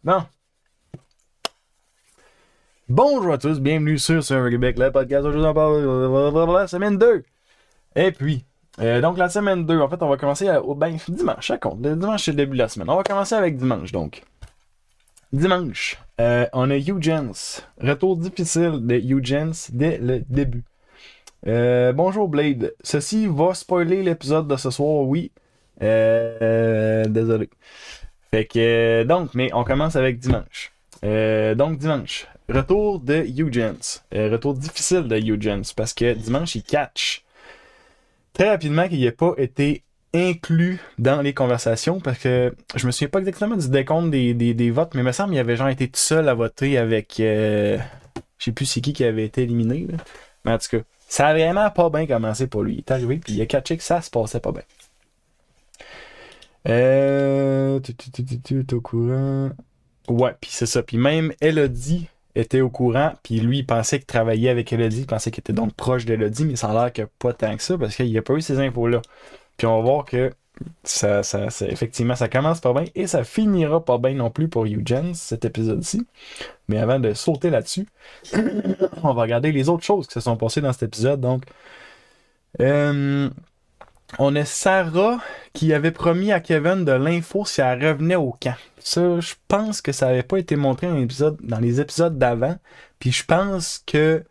Non. Bonjour à tous, bienvenue sur Québec, le podcast. Aujourd'hui, on parle de la semaine 2. Et puis, donc la semaine 2, en fait, on va commencer au dimanche, ça compte. Le dimanche, c'est le début de la semaine. On va commencer avec dimanche, donc. Dimanche, on a Eugens. Retour difficile de Eugens dès le début. Bonjour Blade. Ceci va spoiler l'épisode de ce soir, oui. Désolé. Fait que, donc, mais on commence avec dimanche. Donc, dimanche, retour de Eugens. Retour difficile de Eugens parce que dimanche, il catch très rapidement qu'il n'a pas été inclus dans les conversations parce que je me souviens pas exactement du décompte des votes, mais il me semble qu'il avait genre été tout seul à voter avec. Je sais plus c'est qui avait été éliminé. Là. Mais en tout cas, ça a vraiment pas bien commencé pour lui. Il est arrivé puis il a catché que ça se passait pas bien. T'es au courant. Ouais, puis c'est ça. Puis même Elodie était au courant, puis lui, il pensait qu'il travaillait avec Elodie, il pensait qu'il était donc proche d'Elodie, mais ça a l'air que pas tant que ça, parce qu'il n'a pas eu ces infos-là. Puis on va voir que effectivement, ça commence pas bien, et ça finira pas bien non plus pour Eugens, cet épisode-ci. Mais avant de sauter là-dessus, on va regarder les autres choses qui se sont passées dans cet épisode. Donc, on a Sarah qui avait promis à Kevin de l'info si elle revenait au camp. Ça, je pense que ça n'avait pas été montré dans les épisodes d'avant. Puis je pense que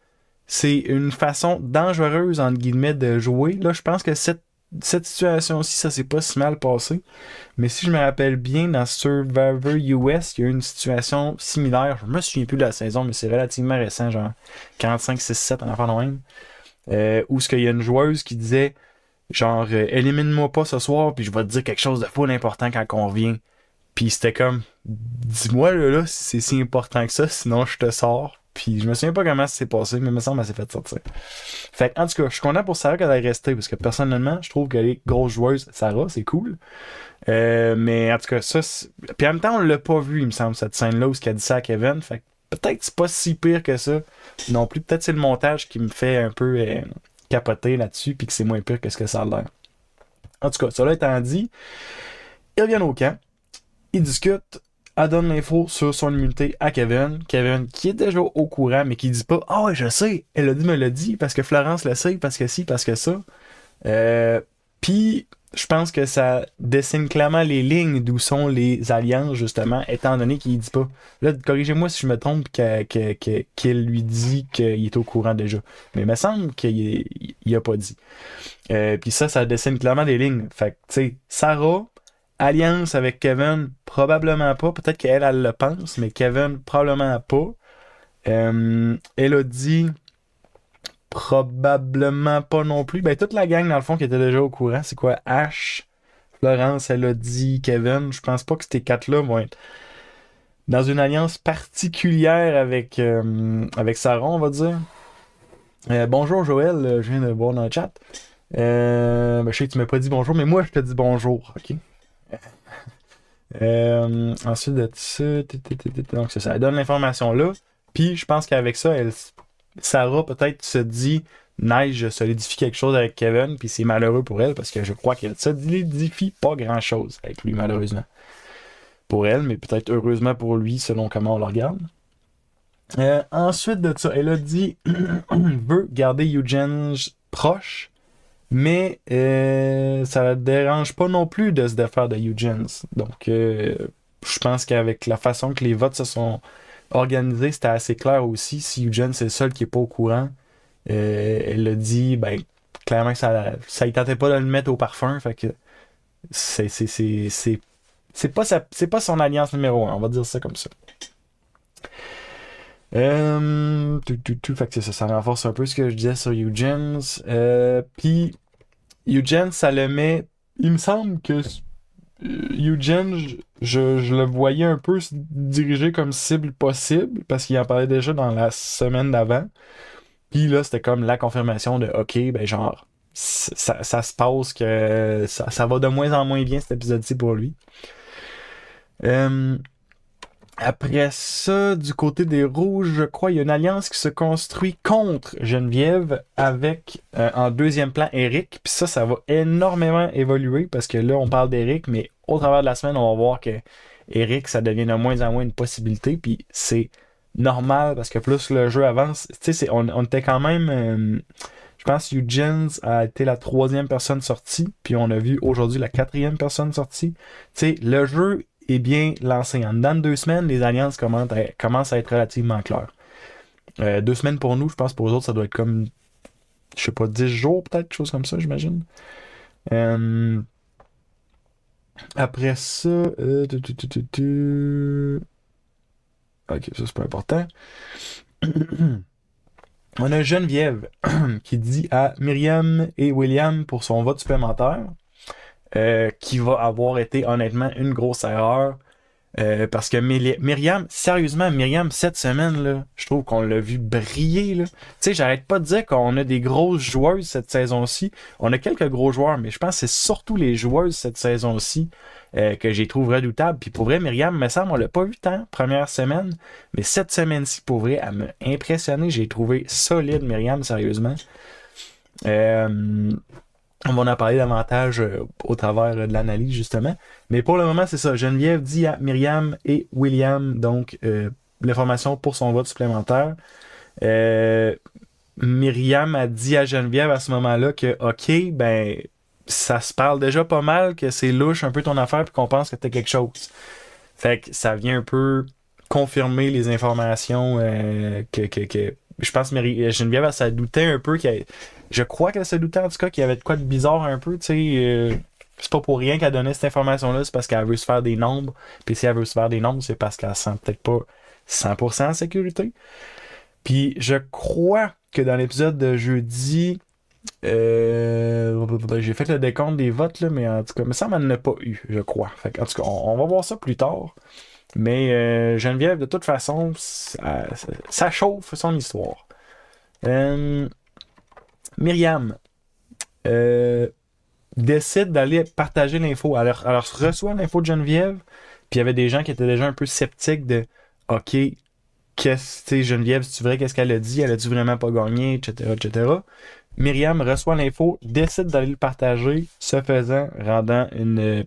c'est une façon dangereuse, entre guillemets, de jouer. Là, je pense que cette situation-ci, ça s'est pas si mal passé. Mais si je me rappelle bien, dans Survivor US, il y a eu une situation similaire. Je me souviens plus de la saison, mais c'est relativement récent, genre 45, 6, 7, en enfant de même. Où il y a une joueuse qui disait genre, élimine-moi pas ce soir, puis je vais te dire quelque chose de full important quand on revient. Puis c'était comme, dis-moi là, si c'est si important que ça, sinon je te sors. Puis je me souviens pas comment ça s'est passé, mais il me semble qu'elle s'est fait sortir. Fait en tout cas, je suis content pour Sarah qu'elle ait resté, parce que personnellement, je trouve qu'elle est grosse joueuse. Sarah, c'est cool. Mais en tout cas, ça. Puis en même temps, on l'a pas vu, il me semble, cette scène-là où elle a dit ça à Kevin. Fait peut-être que c'est pas si pire que ça non plus. Peut-être que c'est le montage qui me fait un peu capoter là-dessus, puis que c'est moins pire que ce que ça a l'air. En tout cas, cela étant dit, ils reviennent au camp, ils discutent, elle donne l'info sur son immunité à Kevin. Kevin qui est déjà au courant, mais qui dit pas « Ah ouais, je sais, elle a dit, me l'a dit, parce que Florence le sait, parce que ci, parce que ça. » Puis, je pense que ça dessine clairement les lignes d'où sont les alliances, justement, étant donné qu'il dit pas. Là, corrigez-moi si je me trompe qu'il lui dit qu'il est au courant déjà. Mais il me semble qu'il a pas dit. Puis ça dessine clairement les lignes. Fait que, tu sais, Sarah, alliance avec Kevin, probablement pas. Peut-être qu'elle, elle le pense, mais Kevin, probablement pas. Elodie, probablement pas non plus. Ben, toute la gang, dans le fond, qui était déjà au courant, c'est quoi? Ash, Florence, Elodie, Kevin. Je pense pas que ces quatre-là vont être dans une alliance particulière avec Sarah, on va dire. Bonjour Joël, je viens de voir dans le chat. Ben, je sais que tu m'as pas dit bonjour, mais moi je te dis bonjour, ok? Ensuite de ça, donc c'est ça, elle donne l'information là, puis je pense qu'avec ça, Sarah peut-être se dit nice, je solidifie quelque chose avec Kevin, puis c'est malheureux pour elle parce que je crois qu'elle solidifie pas grand chose avec lui, malheureusement. Pour elle, mais peut-être heureusement pour lui, selon comment on le regarde. Ensuite de ça, elle a dit veut garder Eugens proche, mais ça la dérange pas non plus de se défaire de Eugens. Donc, je pense qu'avec la façon que les votes se sont organisés, c'était assez clair aussi. Si Eugens c'est le seul qui est pas au courant, elle a dit, ben, clairement que ça y tentait pas de le mettre au parfum. Fait que c'est pas son alliance numéro 1, on va dire ça comme ça. Fait que ça renforce un peu ce que je disais sur Eugens. Puis Eugens, ça le met. Il me semble que Eugens, je le voyais un peu se diriger comme cible possible, parce qu'il en parlait déjà dans la semaine d'avant. Puis là, c'était comme la confirmation de OK, ben genre, ça se passe que ça va de moins en moins bien cet épisode-ci pour lui. Après ça, du côté des Rouges, je crois, il y a une alliance qui se construit contre Geneviève avec, en deuxième plan, Eric. Puis ça va énormément évoluer parce que là, on parle d'Eric, mais au travers de la semaine, on va voir que Eric, ça devient de moins en moins une possibilité, puis c'est normal, parce que plus le jeu avance, tu sais, on était quand même... je pense que Eugens a été la 3e personne sortie, puis on a vu aujourd'hui la 4e personne sortie. Tu sais, le jeu est bien lancé. En dedans de 2 semaines, les alliances commencent à être relativement claires. 2 semaines pour nous, je pense pour les autres, ça doit être comme, je sais pas, 10 jours peut-être, quelque chose comme ça, j'imagine. Après ça... Ok, ça c'est pas important. On a Geneviève qui dit à Myriam et William pour son vote supplémentaire qui va avoir été honnêtement une grosse erreur. Parce que Myriam, sérieusement, Myriam, cette semaine, là, je trouve qu'on l'a vu briller. Tu sais, j'arrête pas de dire qu'on a des grosses joueuses cette saison-ci. On a quelques gros joueurs, mais je pense que c'est surtout les joueuses cette saison-ci que j'ai trouvé redoutables. Puis pour vrai, Myriam, me semble, on l'a pas vu tant, première semaine. Mais cette semaine-ci, pour vrai, elle m'a impressionné. J'ai trouvé solide, Myriam, sérieusement. On va en parler davantage au travers de l'analyse, justement. Mais pour le moment, c'est ça. Geneviève dit à Myriam et William, donc, l'information pour son vote supplémentaire. Myriam a dit à Geneviève à ce moment-là que, OK, ben, ça se parle déjà pas mal, que c'est louche un peu ton affaire, puis qu'on pense que t'as quelque chose. Fait que ça vient un peu confirmer les informations que je pense que Geneviève, elle s'est douté un peu je crois qu'elle se doutait en tout cas qu'il y avait de quoi de bizarre un peu, tu sais. C'est pas pour rien qu'elle donnait cette information-là, c'est parce qu'elle veut se faire des nombres. Puis si elle veut se faire des nombres, c'est parce qu'elle se sent peut-être pas 100% en sécurité. Puis je crois que dans l'épisode de jeudi, j'ai fait le décompte des votes, là, mais en tout cas, mais ça m'en a pas eu, je crois. Fait en tout cas, on va voir ça plus tard. Mais Geneviève, de toute façon, ça chauffe son histoire. Myriam décide d'aller partager l'info. Alors reçoit l'info de Geneviève, puis il y avait des gens qui étaient déjà un peu sceptiques de OK, Geneviève, c'est vrai qu'est-ce qu'elle a dit, elle a-tu vraiment pas gagné, etc., etc. Myriam reçoit l'info, décide d'aller le partager, ce faisant, rendant une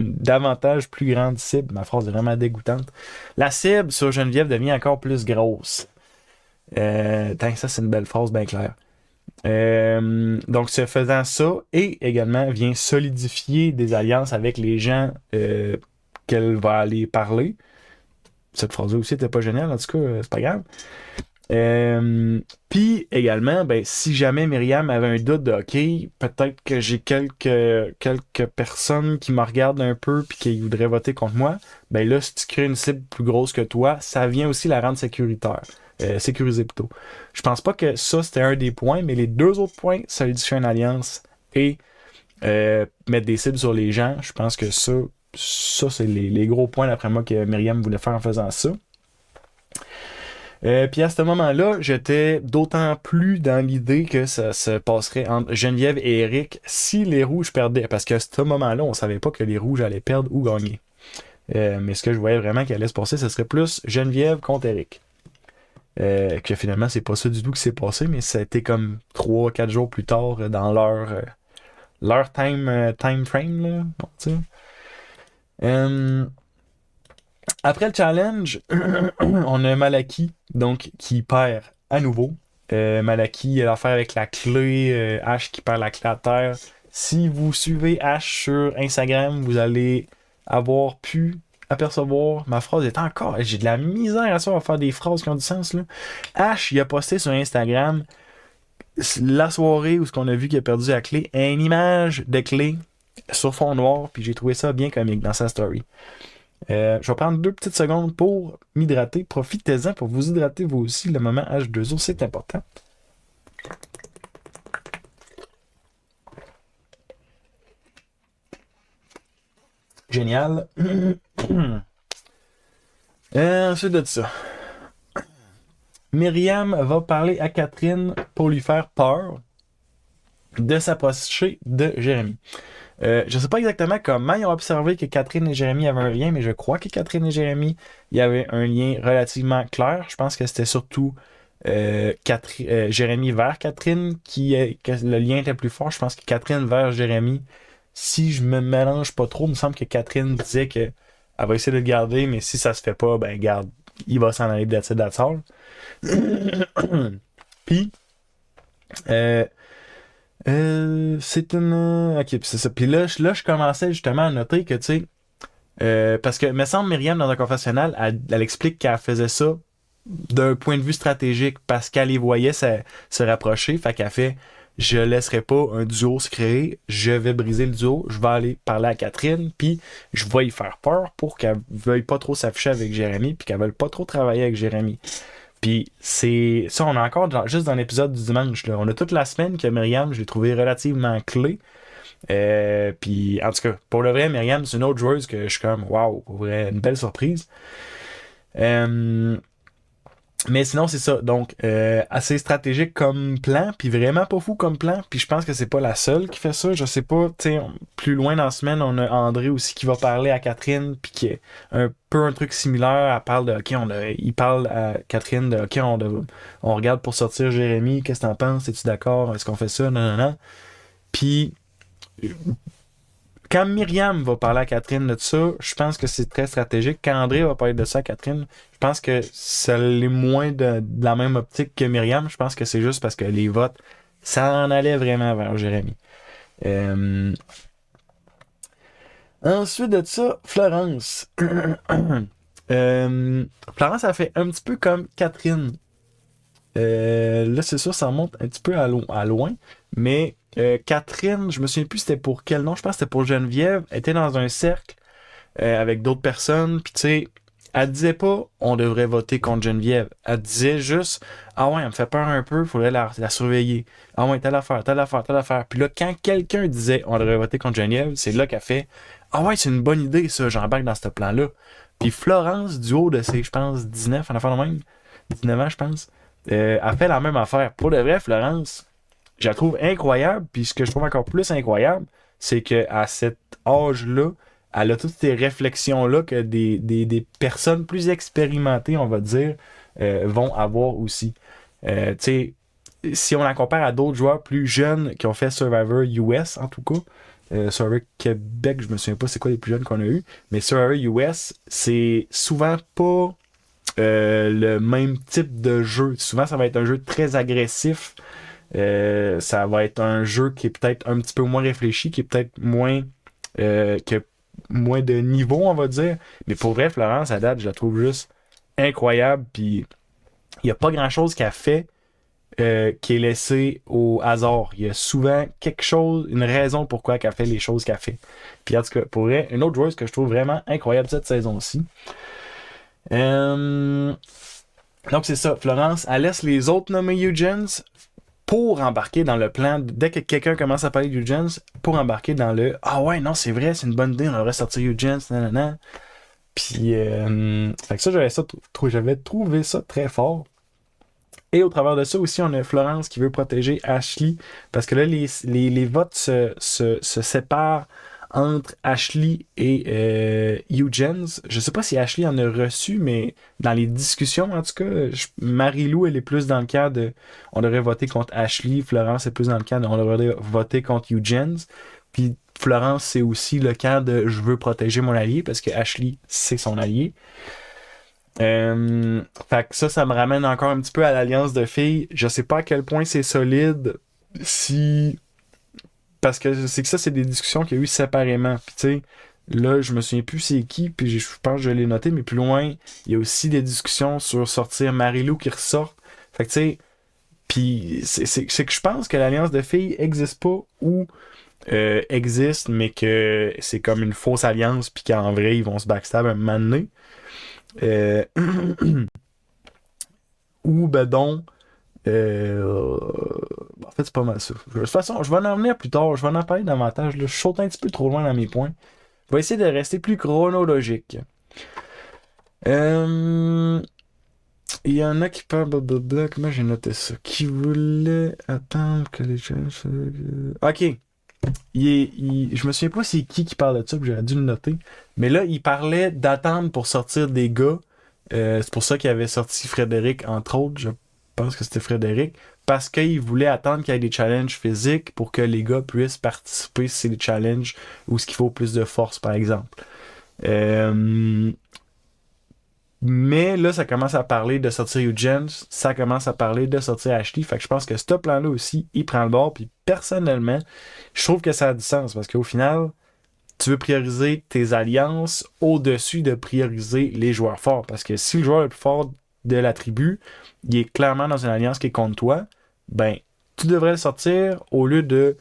davantage plus grande cible. Ma phrase est vraiment dégoûtante. La cible sur Geneviève devient encore plus grosse. Ça, c'est une belle phrase bien claire. Donc, ce faisant ça, et également vient solidifier des alliances avec les gens qu'elle va aller parler. Cette phrase-là aussi n'était pas géniale, en tout cas, c'est pas grave. Puis également, ben, si jamais Myriam avait un doute de OK, peut-être que j'ai quelques personnes qui me regardent un peu puis qui voudraient voter contre moi, ben là, si tu crées une cible plus grosse que toi, ça vient aussi la rendre sécurisée plutôt. Je pense pas que ça, c'était un des points, mais les 2 autres points, solidifier une alliance et mettre des cibles sur les gens, je pense que ça c'est les gros points d'après moi que Myriam voulait faire en faisant ça. Puis à ce moment-là, j'étais d'autant plus dans l'idée que ça se passerait entre Geneviève et Eric si les rouges perdaient. Parce qu'à ce moment-là, on savait pas que les rouges allaient perdre ou gagner. Mais ce que je voyais vraiment qu'il allait se passer, ce serait plus Geneviève contre Eric. Que finalement, c'est pas ça du tout qui s'est passé, mais ça a été comme 3-4 jours plus tard dans leur time frame, là. Bon, tu sais. Après le challenge, on a Malaki, donc, qui perd à nouveau. Malaki a l'affaire avec la clé, Ash qui perd la clé à terre. Si vous suivez Ash sur Instagram, vous allez avoir pu apercevoir, ma phrase est encore, j'ai de la misère à faire des phrases qui ont du sens, là. Ash, il a posté sur Instagram la soirée où ce qu'on a vu qu'il a perdu la clé, une image de clé sur fond noir, puis j'ai trouvé ça bien comique dans sa story. Je vais prendre 2 petites secondes pour m'hydrater. Profitez-en pour vous hydrater vous aussi. Le moment H2O, c'est important. Génial. Ensuite de ça, Myriam va parler à Catherine pour lui faire peur de s'approcher de Jérémy. Je sais pas exactement comment ils ont observé que Catherine et Jérémy avaient un lien, mais je crois que Catherine et Jérémy, il y avait un lien relativement clair. Je pense que c'était surtout Jérémy vers Catherine que le lien était plus fort. Je pense que Catherine vers Jérémy, si je me mélange pas trop, il me semble que Catherine disait que elle va essayer de le garder, mais si ça se fait pas, ben garde, il va s'en aller that's all. Puis, euh, c'est une... Ok, puis c'est ça. Puis là, je commençais justement à noter que, tu sais, parce que, me semble, Myriam, dans un confessionnal, elle explique qu'elle faisait ça d'un point de vue stratégique parce qu'elle les voyait se rapprocher. Fait qu'elle fait, je laisserai pas un duo se créer, je vais briser le duo, je vais aller parler à Catherine, puis je vais y faire peur pour qu'elle veuille pas trop s'afficher avec Jérémy, puis qu'elle veuille pas trop travailler avec Jérémy. Puis c'est ça, on a encore juste dans l'épisode du dimanche, là, on a toute la semaine que Myriam, je l'ai trouvé relativement clé. Puis en tout cas, pour le vrai, Myriam, c'est une autre joueuse que je suis comme waouh, pour vrai, une belle surprise. Mais sinon, c'est ça. Donc, assez stratégique comme plan, puis vraiment pas fou comme plan. Puis je pense que c'est pas la seule qui fait ça. Je sais pas, tu sais, plus loin dans la semaine, on a André aussi qui va parler à Catherine, puis qui est un peu un truc similaire. Elle parle de, il parle à Catherine de, OK, on regarde pour sortir Jérémy, qu'est-ce que t'en penses? Es-tu d'accord? Est-ce qu'on fait ça? Non, non, non. Puis, quand Myriam va parler à Catherine de ça, je pense que c'est très stratégique. Quand André va parler de ça à Catherine, je pense que ça l'est moins de la même optique que Myriam. Je pense que c'est juste parce que les votes, ça en allait vraiment vers Jérémy. Ensuite de ça, Florence. Florence a fait un petit peu comme Catherine. Là, c'est sûr, ça monte un petit peu à loin. Mais Catherine, je me souviens plus c'était pour quel nom. Je pense que c'était pour Geneviève. Elle était dans un cercle avec d'autres personnes. Puis tu sais, elle disait pas on devrait voter contre Geneviève. Elle disait juste ah ouais, elle me fait peur un peu, faudrait la surveiller. Ah ouais, telle affaire, telle affaire, telle affaire. Puis là, quand quelqu'un disait on devrait voter contre Geneviève, c'est là qu'elle fait ah ouais, c'est une bonne idée ça, j'embarque dans ce plan-là. Puis Florence, du haut de ses, je pense, 19, en affaire de même, 19 ans, je pense, a fait la même affaire. Pour de vrai, Florence, je la trouve incroyable. Puis ce que je trouve encore plus incroyable, c'est qu'à cet âge-là, elle a toutes ces réflexions-là que des personnes plus expérimentées, on va dire, vont avoir aussi. Tu sais, si on la compare à d'autres joueurs plus jeunes qui ont fait Survivor US, en tout cas, Survivor Québec, je me souviens pas c'est quoi les plus jeunes qu'on a eu, mais Survivor US, c'est souvent pas le même type de jeu. Souvent, ça va être un jeu très agressif. Ça va être un jeu qui est peut-être un petit peu moins réfléchi, qui est peut-être moins que moins de niveau, on va dire. Mais pour vrai, Florence, à date, je la trouve juste incroyable. Puis il n'y a pas grand-chose qu'elle fait qui est laissé au hasard. Il y a souvent quelque chose, une raison pourquoi qu'elle fait les choses qu'elle fait. Puis en tout cas, pour vrai, une autre joueuse que je trouve vraiment incroyable cette saison-ci. Donc c'est ça, Florence, elle laisse les autres nommer Eugens pour embarquer dans le plan, dès que quelqu'un commence à parler d'Eugens, pour embarquer dans le « Ah ouais, non, c'est vrai, c'est une bonne idée, on devrait sortir Eugens, nanana. » Puis, fait que ça, j'avais trouvé ça très fort. Et au travers de ça aussi, on a Florence qui veut protéger Ashley, parce que là, les votes se séparent entre Ashley et Eugens. Je sais pas si Ashley en a reçu, mais dans les discussions, en tout cas, Marie-Lou, elle est plus dans le cas de on devrait voter contre Ashley. Florence est plus dans le cas de on devrait voter contre Eugens. Puis Florence, c'est aussi le cas de je veux protéger mon allié, parce que Ashley, c'est son allié. Fait que ça me ramène encore un petit peu à l'alliance de filles. Je sais pas à quel point c'est solide, si... Parce que c'est que ça, c'est des discussions qu'il y a eu séparément. Puis tu sais, là, je me souviens plus c'est qui, puis je pense que je l'ai noté, mais plus loin, il y a aussi des discussions sur sortir Marie-Lou qui ressort. Fait que tu sais, puis c'est que je pense que l'alliance de filles existe pas ou existe, mais que c'est comme une fausse alliance, puis qu'en vrai, ils vont se backstab un moment donné. Ou ben donc en fait c'est pas mal ça. De toute façon, je vais en revenir plus tard, je vais en parler davantage. Là. Je saute un petit peu trop loin dans mes points. Je vais essayer de rester plus chronologique. Il y en a qui parlent blablabla. Comment j'ai noté ça? Qui voulait attendre que les gens... Ok. Je me souviens pas c'est qui parle de ça, puis j'aurais dû le noter. Mais là, il parlait d'attendre pour sortir des gars. C'est pour ça qu'il avait sorti Frédéric, entre autres. Je pense que c'était Frédéric. Parce qu'il voulait attendre qu'il y ait des challenges physiques pour que les gars puissent participer si c'est des challenges où ce qu'il faut plus de force, par exemple. Mais là, ça commence à parler de sortir Eugene, ça commence à parler de sortir Ashley. Fait que je pense que ce plan-là aussi, il prend le bord. Puis personnellement, je trouve que ça a du sens parce qu'au final, tu veux prioriser tes alliances au-dessus de prioriser les joueurs forts. Parce que si le joueur le plus fort de la tribu, il est clairement dans une alliance qui est contre toi, ben, tu devrais le sortir au lieu de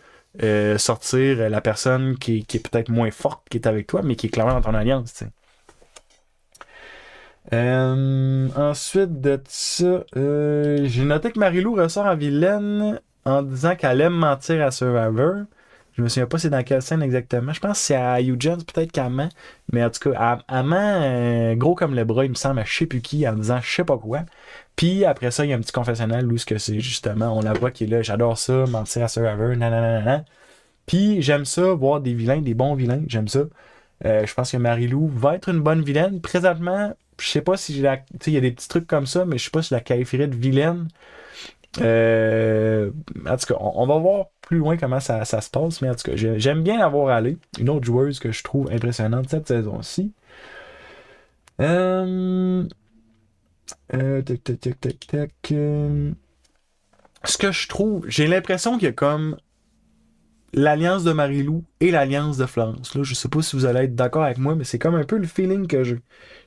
sortir la personne qui est peut-être moins forte, qui est avec toi, mais qui est clairement dans ton alliance, tu sais. Ensuite de ça, j'ai noté que Marie-Lou ressort en vilaine en disant qu'elle aime mentir à Survivor. Je me souviens pas c'est dans quelle scène exactement. Je pense que c'est à Eugene, peut-être qu'elle ment. Mais en tout cas, elle ment gros comme le bras, il me semble, à je sais plus qui, en disant je sais pas quoi. Puis après ça, il y a un petit confessionnal où ce que c'est justement, on la voit qui est là, j'adore ça, mentir à Survivor, nanana. Puis j'aime ça, voir des vilains, des bons vilains, j'aime ça. Je pense que Marie-Lou va être une bonne vilaine. Présentement, je sais pas si tu sais, il y a des petits trucs comme ça, mais je sais pas si je la qualifierais de vilaine. En tout cas, on va voir plus loin comment ça se passe, mais en tout cas, j'aime bien la voir aller. Une autre joueuse que je trouve impressionnante cette saison-ci. Tac, tac, tac, tac, tac. Ce que je trouve, j'ai l'impression qu'il y a comme l'alliance de Marie-Lou et l'alliance de Florence. Là, je sais pas si vous allez être d'accord avec moi, mais c'est comme un peu le feeling que j'ai.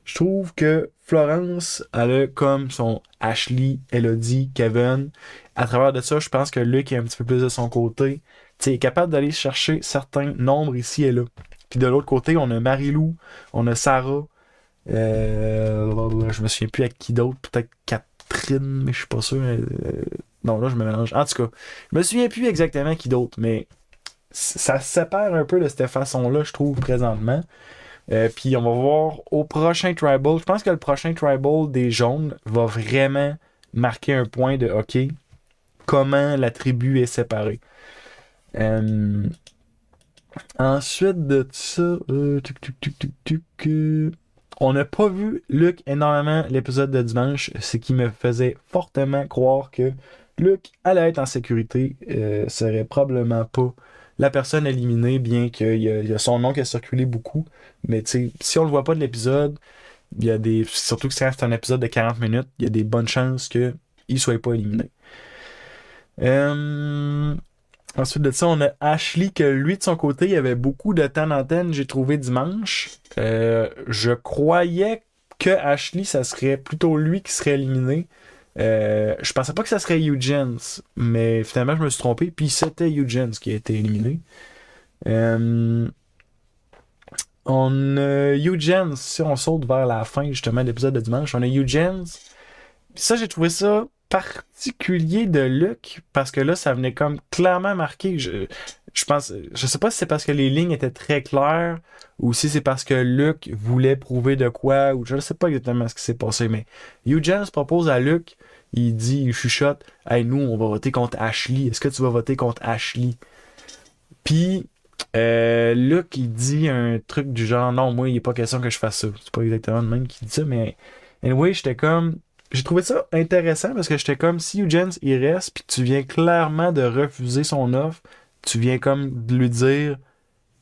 Je trouve que Florence, elle a comme son Ashley, Elodie, Kevin. À travers de ça, je pense que Luc est un petit peu plus de son côté. Tu sais, est capable d'aller chercher certains nombres ici et là. Puis de l'autre côté, on a Marie-Lou, on a Sarah. Je me souviens plus avec qui d'autre. Peut-être Catherine, mais je suis pas sûr. Non, là, je me mélange. En tout cas, je me souviens plus exactement qui d'autre, mais ça se sépare un peu de cette façon-là, je trouve, présentement. Puis on va voir au prochain Tribal. Je pense que le prochain Tribal des jaunes va vraiment marquer un point de OK, comment la tribu est séparée. Ensuite de ça, on n'a pas vu Luc énormément l'épisode de dimanche, ce qui me faisait fortement croire que Luc allait être en sécurité, serait probablement pas la personne éliminée, bien qu'il y a son nom qui a circulé beaucoup. Mais tu sais, si on le voit pas de l'épisode, il y a des. Surtout que c'est un épisode de 40 minutes, il y a des bonnes chances qu'il ne soit pas éliminé. Ensuite de ça, on a Ashley, que lui, de son côté, il avait beaucoup de temps d'antenne, j'ai trouvé dimanche. Je croyais que Ashley, ça serait plutôt lui qui serait éliminé. Je pensais pas que ça serait Eugene, mais finalement, je me suis trompé, puis c'était Eugene qui a été éliminé. On a Eugene, si on saute vers la fin, justement, de l'épisode de dimanche, on a Eugene. Ça, j'ai trouvé ça particulier de Luc, parce que là, ça venait comme clairement marqué. Je pense, je sais pas si c'est parce que les lignes étaient très claires, ou si c'est parce que Luc voulait prouver de quoi, ou je ne sais pas exactement ce qui s'est passé, mais Eugene se propose à Luc, il chuchote, hey, nous, on va voter contre Ashley. Est-ce que tu vas voter contre Ashley? Puis, Luc, il dit un truc du genre, non, moi, il n'est pas question que je fasse ça. C'est pas exactement le même qui dit ça, mais anyway, j'étais comme. J'ai trouvé ça intéressant parce que j'étais comme, si Eugene, il reste, puis tu viens clairement de refuser son offre, tu viens comme de lui dire,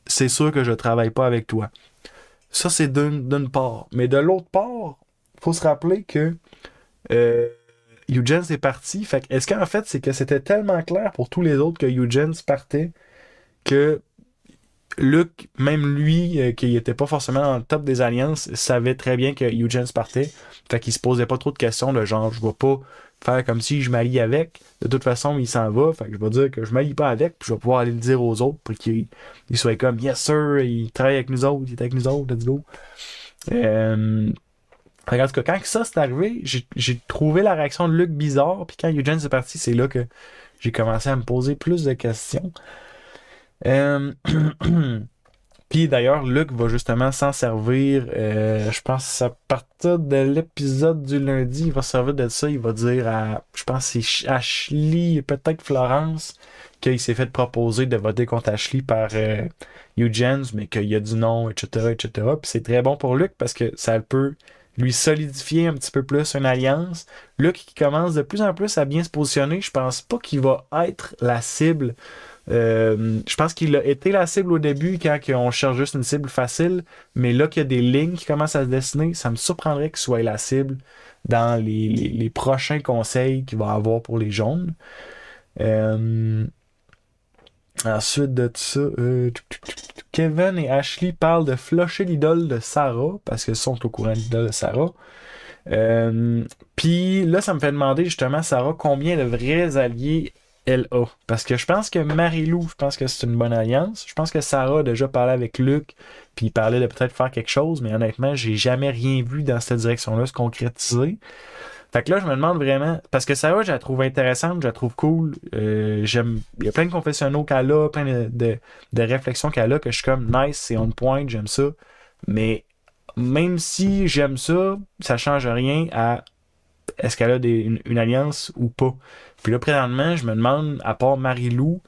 c'est sûr que je travaille pas avec toi. Ça, c'est d'une part. Mais de l'autre part, faut se rappeler que Eugene est parti. Fait que, est-ce qu'en fait, c'est que c'était tellement clair pour tous les autres que Eugene partait que Luc, même lui, qui était pas forcément dans le top des alliances, savait très bien que Eugene partait. Fait qu'il se posait pas trop de questions de genre, je vais pas faire comme si je m'allie avec. De toute façon, il s'en va. Fait que je vais dire que je m'allie pas avec, puis je vais pouvoir aller le dire aux autres pour qu'ils soient comme, yes sir, il travaille avec nous autres, il est avec nous autres, let's go. En tout cas, quand ça c'est arrivé, j'ai trouvé la réaction de Luc bizarre, puis quand Eugene est parti, c'est là que j'ai commencé à me poser plus de questions. Puis d'ailleurs, Luc va justement s'en servir. Je pense à partir de l'épisode du lundi, il va se servir de ça. Il va dire à, je pense que c'est Ashley et peut-être Florence, qu'il s'est fait proposer de voter contre Ashley par Eugene, mais qu'il y a du non, etc., etc. Puis c'est très bon pour Luc parce que ça peut lui solidifier un petit peu plus une alliance. Luc qui commence de plus en plus à bien se positionner, je pense pas qu'il va être la cible Je pense qu'il a été la cible au début quand on cherche juste une cible facile, mais là qu'il y a des lignes qui commencent à se dessiner, ça me surprendrait qu'il soit la cible dans les prochains conseils qu'il va avoir pour les jaunes. Ensuite de ça, Kevin et Ashley parlent de flusher l'idole de Sarah, parce qu'ils sont au courant de l'idole de Sarah. Puis là, ça me fait demander justement, Sarah, combien de vrais alliés elle a. Parce que je pense que Marie-Lou, je pense que c'est une bonne alliance. Je pense que Sarah a déjà parlé avec Luc, puis il parlait de peut-être faire quelque chose, mais honnêtement, j'ai jamais rien vu dans cette direction-là se concrétiser. Fait que là, je me demande vraiment, parce que Sarah, je la trouve intéressante, je la trouve cool. J'aime, il y a plein de confessionnaux qu'elle a, plein de réflexions qu'elle a, que je suis comme nice, c'est on point, j'aime ça. Mais même si j'aime ça, ça change rien à est-ce qu'elle a une alliance ou pas. Puis là, présentement, je me demande, à part Marie-Lou,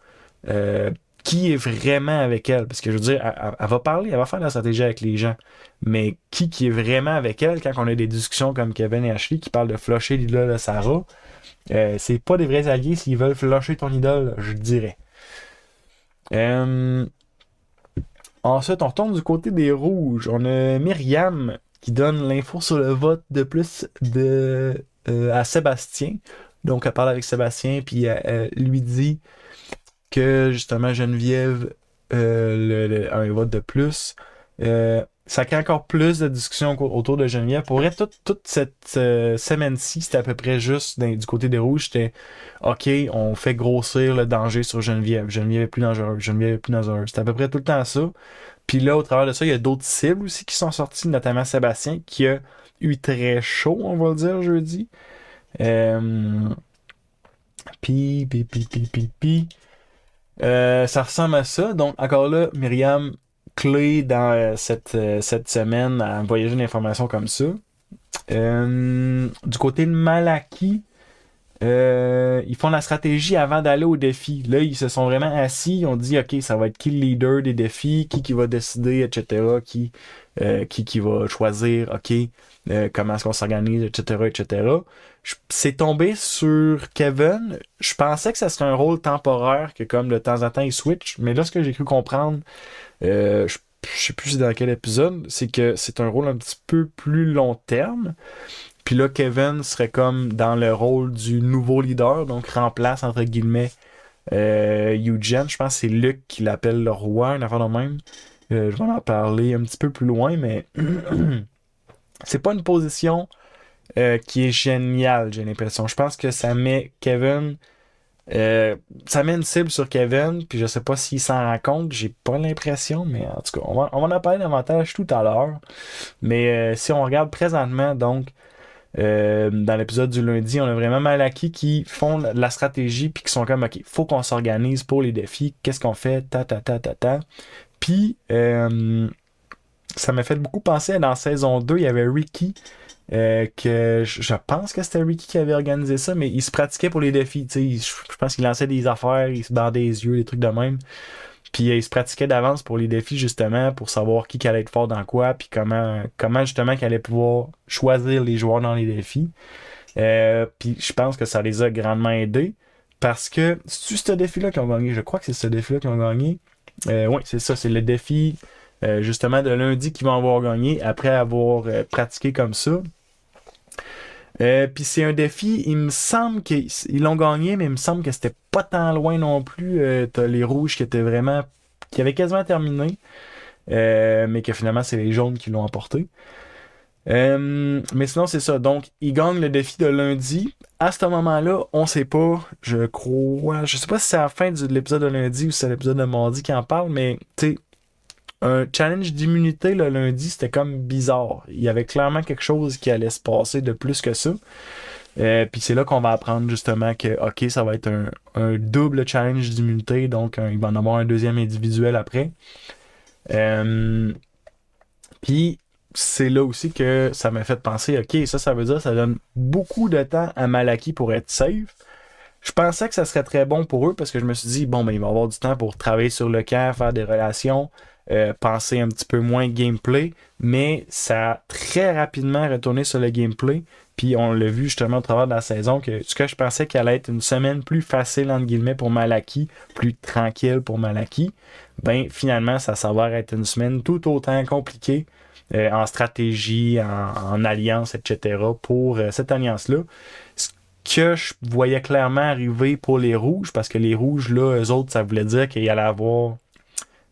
qui est vraiment avec elle? Parce que je veux dire, elle va parler, elle va faire de la stratégie avec les gens. Mais qui est vraiment avec elle quand on a des discussions comme Kevin et Ashley qui parlent de flusher l'idole de Sarah? C'est pas des vrais alliés s'ils veulent flusher ton idole, je dirais. Ensuite, on retourne du côté des rouges. On a Myriam qui donne l'info sur le vote de plus à Sébastien. Donc, elle parle avec Sébastien, puis elle lui dit que justement Geneviève a un vote de plus. Ça crée encore plus de discussions autour de Geneviève. Pour vrai, toute cette semaine-ci, c'était à peu près juste du côté des rouges. C'était OK, on fait grossir le danger sur Geneviève. Geneviève est plus dangereuse. Geneviève est plus dangereuse. C'était à peu près tout le temps ça. Puis là, au travers de ça, il y a d'autres cibles aussi qui sont sorties, notamment Sébastien, qui a eu très chaud, on va le dire, jeudi. Ça ressemble à ça. Donc, encore là, Myriam, clé dans cette semaine à voyager d'informations comme ça. Du côté de Malaki, ils font la stratégie avant d'aller au défi. Là, ils se sont vraiment assis, ils ont dit, OK, ça va être qui le leader des défis, qui va décider, etc., qui va choisir, OK, comment est-ce qu'on s'organise, etc., etc. C'est tombé sur Kevin. Je pensais que ça serait un rôle temporaire, que comme de temps en temps, il switch, mais là, ce que j'ai cru comprendre, je sais plus c'est dans quel épisode, c'est que c'est un rôle un petit peu plus long terme. Puis là, Kevin serait comme dans le rôle du nouveau leader, donc remplace, entre guillemets, Eugene. Je pense que c'est Luc qui l'appelle le roi, une affaire de même. Je vais en parler un petit peu plus loin, mais c'est pas une position qui est géniale, j'ai l'impression. Je pense que ça met Kevin... ça met une cible sur Kevin, puis je sais pas s'il s'en rend compte, j'ai pas l'impression, mais en tout cas, on va en parler davantage tout à l'heure. Mais si on regarde présentement, donc, dans l'épisode du lundi, on a vraiment Malaki qui font la stratégie puis qui sont comme OK, faut qu'on s'organise pour les défis, qu'est-ce qu'on fait, ta. Puis ça m'a fait beaucoup penser à dans saison 2, il y avait Ricky que je pense que c'était Ricky qui avait organisé ça, mais il se pratiquait pour les défis, tu sais, je pense qu'il lançait des affaires, il se bandait les yeux, des trucs de même. Puis il se pratiquait d'avance pour les défis, justement, pour savoir qui allait être fort dans quoi, puis comment justement qu'il allait pouvoir choisir les joueurs dans les défis. Puis je pense que ça les a grandement aidés, parce que c'est ce défi-là qu'ils ont gagné. Je crois que c'est ce défi-là qu'ils ont gagné. Oui, c'est ça, c'est le défi, justement, de lundi qu'ils vont avoir gagné, après avoir pratiqué comme ça. Puis c'est un défi, il me semble qu'ils l'ont gagné, mais il me semble que c'était pas tant loin non plus. T'as les rouges qui avaient quasiment terminé, mais que finalement c'est les jaunes qui l'ont emporté. Mais sinon c'est ça, donc ils gagnent le défi de lundi. À ce moment-là, on sait pas, je crois, je sais pas si c'est à la fin de l'épisode de lundi ou si c'est l'épisode de mardi qui en parle, mais tu sais, un challenge d'immunité le lundi, c'était comme bizarre. Il y avait clairement quelque chose qui allait se passer de plus que ça. Puis c'est là qu'on va apprendre justement que, OK, ça va être un double challenge d'immunité, donc il va en avoir un deuxième individuel après. Puis c'est là aussi que ça m'a fait penser, OK, ça veut dire que ça donne beaucoup de temps à Malaki pour être safe. Je pensais que ça serait très bon pour eux parce que je me suis dit, bon, ben, il va avoir du temps pour travailler sur le camp, faire des relations, penser un petit peu moins gameplay, mais ça a très rapidement retourné sur le gameplay. Puis on l'a vu justement au travers de la saison que ce que je pensais qu'elle allait être une semaine plus facile entre guillemets pour Malaki, plus tranquille pour Malaki, ben finalement ça s'avère être une semaine tout autant compliquée en stratégie, en alliance, etc. pour cette alliance-là. Ce que je voyais clairement arriver pour les rouges, parce que les rouges, là, eux autres, ça voulait dire qu'il allait avoir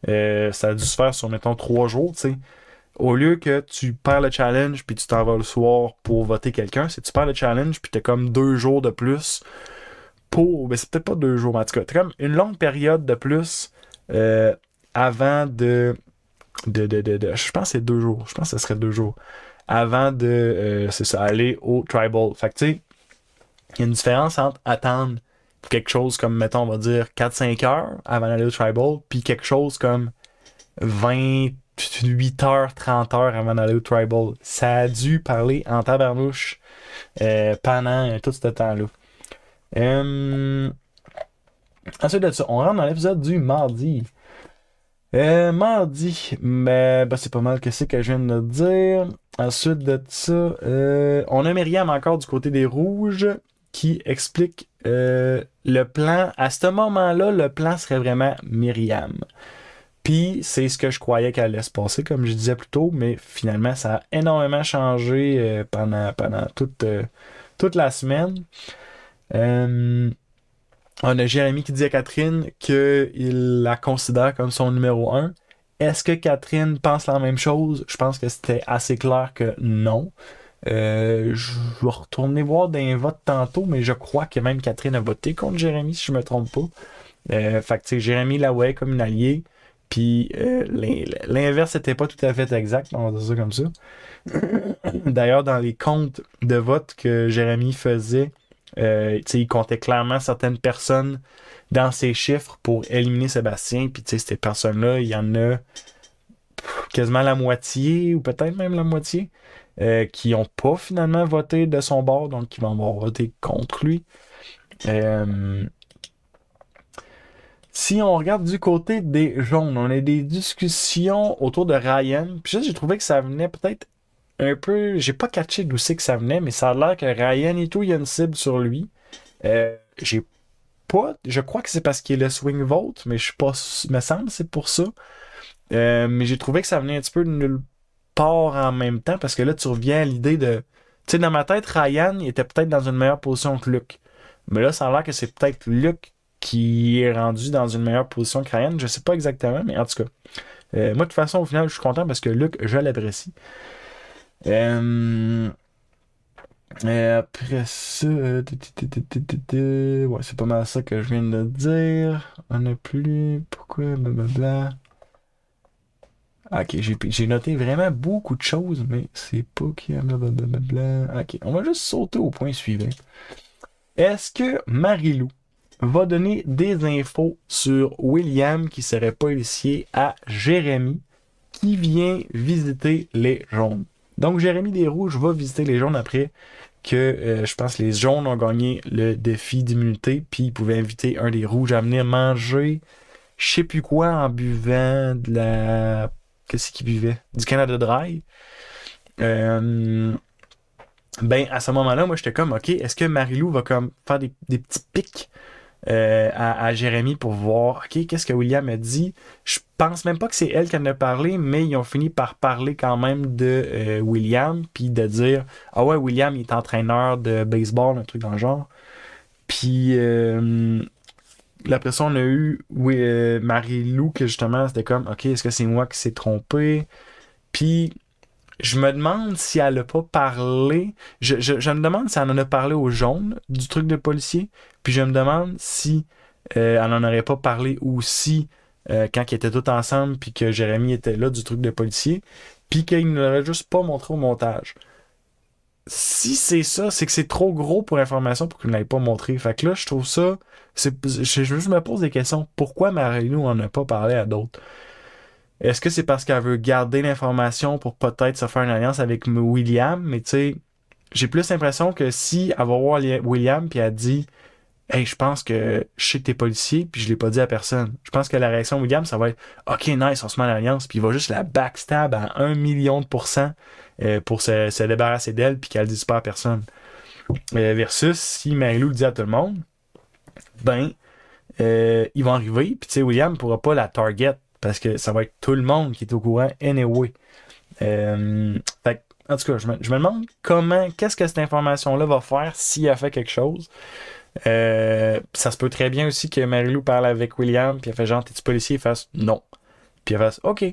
ça a dû se faire sur, mettons, 3 jours, tu sais. Au lieu que tu perds le challenge puis tu t'en vas le soir pour voter quelqu'un, c'est que tu perds le challenge puis t'as comme 2 jours de plus pour. Ben, c'est peut-être pas 2 jours, mais en tout cas, t'as comme une longue période de plus avant je pense que c'est 2 jours. Je pense que ce serait 2 jours. Avant de, c'est ça, aller au tribal. Fait que tu sais, il y a une différence entre attendre quelque chose comme, mettons, on va dire 4-5 heures avant d'aller au tribal, puis quelque chose comme 28 heures, 30 heures avant d'aller au tribal. Ça a dû parler en tabarnouche pendant tout ce temps-là. Ensuite de ça, on rentre dans l'épisode du mardi. Mardi, mais ben, c'est pas mal que c'est que je viens de dire. Ensuite de ça, on a Myriam encore du côté des rouges qui explique le plan. À ce moment-là, le plan serait vraiment Myriam. Puis c'est ce que je croyais qu'elle allait se passer, comme je disais plus tôt, mais finalement, ça a énormément changé pendant toute la semaine. On a Jérémy qui dit à Catherine qu'il la considère comme son numéro 1. Est-ce que Catherine pense la même chose? Je pense que c'était assez clair que non. Je vais retourner voir d'un vote tantôt, mais je crois que même Catherine a voté contre Jérémy, si je me trompe pas. Fait que Jérémy la voyait comme une alliée. Puis l'inverse n'était pas tout à fait exact, on va dire ça comme ça. D'ailleurs, dans les comptes de vote que Jérémy faisait, il comptait clairement certaines personnes dans ses chiffres pour éliminer Sébastien. Puis ces personnes-là, il y en a quasiment la moitié, ou peut-être même la moitié, qui n'ont pas finalement voté de son bord, donc qui vont avoir voté contre lui. Si on regarde du côté des jaunes, on a des discussions autour de Ryan. Puis ça, j'ai trouvé que ça venait peut-être un peu. J'ai pas catché d'où c'est que ça venait, mais ça a l'air que Ryan et tout, il y a une cible sur lui. J'ai pas. Je crois que c'est parce qu'il est le swing vote, mais je suis pas. Me semble que c'est pour ça. Mais j'ai trouvé que ça venait un petit peu de nulle part en même temps, parce que là, tu reviens à l'idée de. Tu sais, dans ma tête, Ryan, il était peut-être dans une meilleure position que Luke. Mais là, ça a l'air que c'est peut-être Luke qui est rendu dans une meilleure position que Ryan. Je sais pas exactement, mais en tout cas. Moi, de toute façon, au final, je suis content parce que Luke, je l'apprécie. Après ça, ouais, c'est pas mal ça que je viens de dire. On a plus. Pourquoi? Blablabla. Ok, j'ai noté vraiment beaucoup de choses, mais c'est pas qu'il y a blablabla. Ok, on va juste sauter au point suivant. Est-ce que Marie-Lou va donner des infos sur William qui serait policier à Jérémy qui vient visiter les jaunes? Donc, Jérémy des Rouges va visiter les jaunes après que je pense les jaunes ont gagné le défi d'immunité, puis ils pouvaient inviter un des rouges à venir manger je sais plus quoi en buvant de la. Qu'est-ce qu'il buvait? Du Canada Dry. Ben, à ce moment-là, moi, j'étais comme, OK, est-ce que Marie-Lou va comme faire des petits pics à Jérémy pour voir, OK, qu'est-ce que William a dit? Je pense même pas que c'est elle qui en a parlé, mais ils ont fini par parler quand même de William, puis de dire, ah ouais, William, il est entraîneur de baseball, un truc dans le genre. Puis, après ça, on a eu Marie-Lou, que justement, c'était comme, OK, est-ce que c'est moi qui s'est trompé? Puis, je me demande si elle a pas parlé. Je me demande si elle en a parlé aux jaunes du truc de policier. Puis, je me demande si elle en aurait pas parlé aussi quand ils étaient tous ensemble, puis que Jérémy était là du truc de policier. Puis qu'il ne l'aurait juste pas montré au montage. Si c'est ça, c'est que c'est trop gros pour l'information pour qu'il ne l'ait pas montré. Fait que là, je trouve ça. Je me pose des questions. Pourquoi Marie-Lou en a pas parlé à d'autres? Est-ce que c'est parce qu'elle veut garder l'information pour peut-être se faire une alliance avec William? Mais tu sais, j'ai plus l'impression que si elle va voir William puis elle dit hey, je pense que je sais que t'es policier, puis je l'ai pas dit à personne. Je pense que la réaction de William, ça va être OK, nice, on se met en alliance, puis il va juste la backstab à 1 million de % pour se débarrasser d'elle, puis qu'elle dise pas à personne. Versus si Marie-Lou le dit à tout le monde, ben, ils vont arriver, puis tu sais, William pourra pas la target, parce que ça va être tout le monde qui est au courant anyway. Fait en tout cas, je me demande qu'est-ce que cette information-là va faire s'il a fait quelque chose. Ça se peut très bien aussi que Marie-Lou parle avec William, puis elle fait genre, t'es-tu policier? Il fasse non. Puis elle fasse, OK.